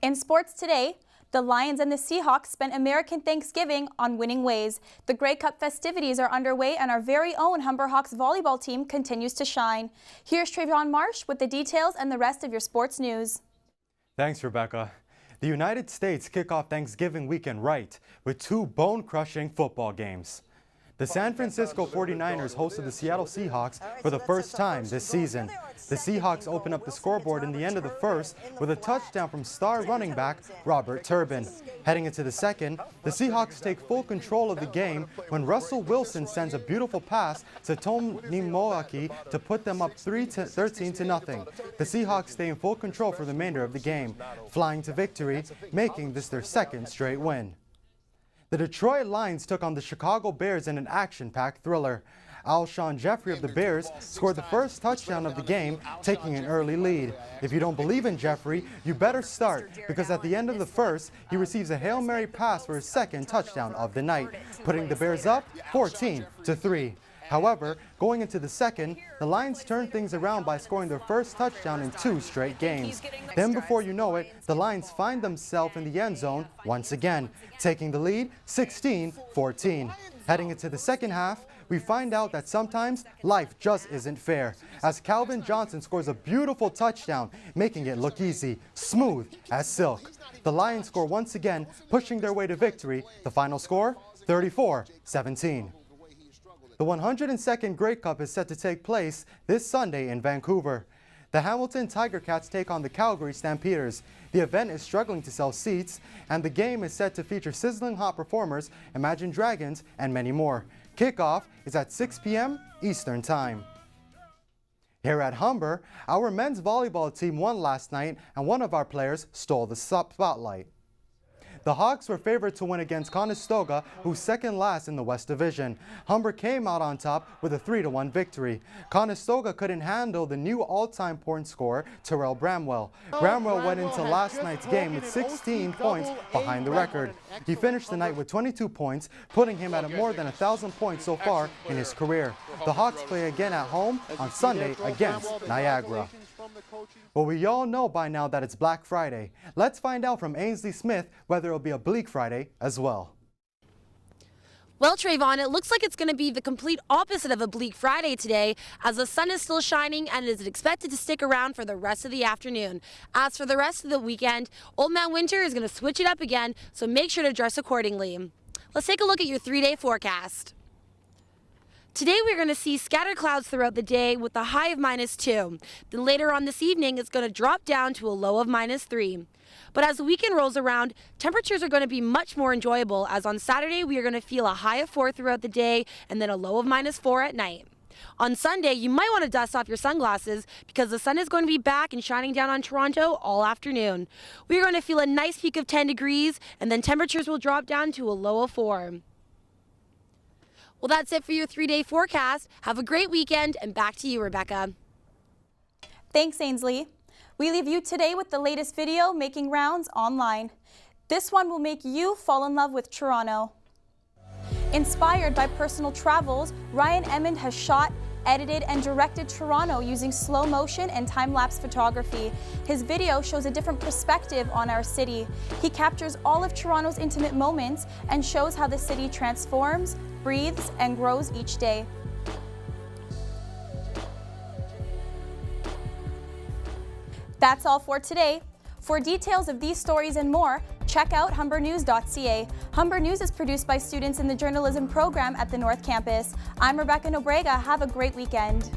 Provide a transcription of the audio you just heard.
In sports today, the Lions and the Seahawks spent American Thanksgiving on winning ways. The Grey Cup festivities are underway and our very own Humber Hawks volleyball team continues to shine. Here's Trayvon Marsh with the details and the rest of your sports news. Thanks, Rebecca. The United States kick off Thanksgiving weekend right with two bone-crushing football games. The San Francisco 49ers hosted the Seattle Seahawks for the first time this season. The Seahawks opened up the scoreboard in the end of the first with a touchdown from star running back Robert Turbin. Heading into the second, the Seahawks take full control of the game when Russell Wilson sends a beautiful pass to Tony Moaki to put them up 13-0. The Seahawks stay in full control for the remainder of the game, flying to victory, making this their second straight win. The Detroit Lions took on the Chicago Bears in an action-packed thriller. Alshon Jeffrey of the Bears scored the first touchdown of the game, taking an early lead. If you don't believe in Jeffrey, you better start, because at the end of the first, he receives a Hail Mary pass for his second touchdown of the night, putting the Bears up 14-3. However, going into the second, the Lions turned things around by scoring their first touchdown in 2 straight games. Then before you know it, the Lions find themselves in the end zone once again, taking the lead 16-14. Heading into the second half, we find out that sometimes life just isn't fair, as Calvin Johnson scores a beautiful touchdown, making it look easy, smooth as silk. The Lions score once again, pushing their way to victory. The final score, 34-17. The 102nd Grey Cup is set to take place this Sunday in Vancouver. The Hamilton Tiger Cats take on the Calgary Stampeders. The event is struggling to sell seats, and the game is set to feature sizzling hot performers, Imagine Dragons, and many more. Kickoff is at 6 p.m. Eastern Time. Here at Humber, our men's volleyball team won last night, and one of our players stole the spotlight. The Hawks were favored to win against Conestoga, who's second last in the West Division. Humber came out on top with a 3-1 victory. Conestoga couldn't handle the new all-time point scorer, Terrell Bramwell. Bramwell went into last night's game with 16 points behind the record. He finished the night with 22 points, putting him at more than 1,000 points so far in his career. The Hawks play again at home on Sunday against Niagara. Well, we all know by now that it's Black Friday. Let's find out from Ainsley Smith whether it'll be a bleak Friday as well. Well, Trayvon, it looks like it's going to be the complete opposite of a bleak Friday today, as the sun is still shining and is expected to stick around for the rest of the afternoon. As for the rest of the weekend, Old Man Winter is going to switch it up again, so make sure to dress accordingly. Let's take a look at your 3-day forecast. Today we're going to see scattered clouds throughout the day with a high of -2. Then later on this evening it's going to drop down to a low of -3. But as the weekend rolls around, temperatures are going to be much more enjoyable, as on Saturday we are going to feel a high of 4 throughout the day and then a low of -4 at night. On Sunday, you might want to dust off your sunglasses because the sun is going to be back and shining down on Toronto all afternoon. We're going to feel a nice peak of 10 degrees and then temperatures will drop down to a low of 4. Well, that's it for your 3-day forecast. Have a great weekend, and back to you, Rebecca. Thanks, Ainsley. We leave you today with the latest video making rounds online. This one will make you fall in love with Toronto. Inspired by personal travels, Ryan Emmond has shot, edited, and directed Toronto using slow motion and time-lapse photography. His video shows a different perspective on our city. He captures all of Toronto's intimate moments and shows how the city transforms, breathes, and grows each day. That's all for today. For details of these stories and more, check out humbernews.ca. Humber News is produced by students in the journalism program at the North Campus. I'm Rebecca Nobrega. Have a great weekend.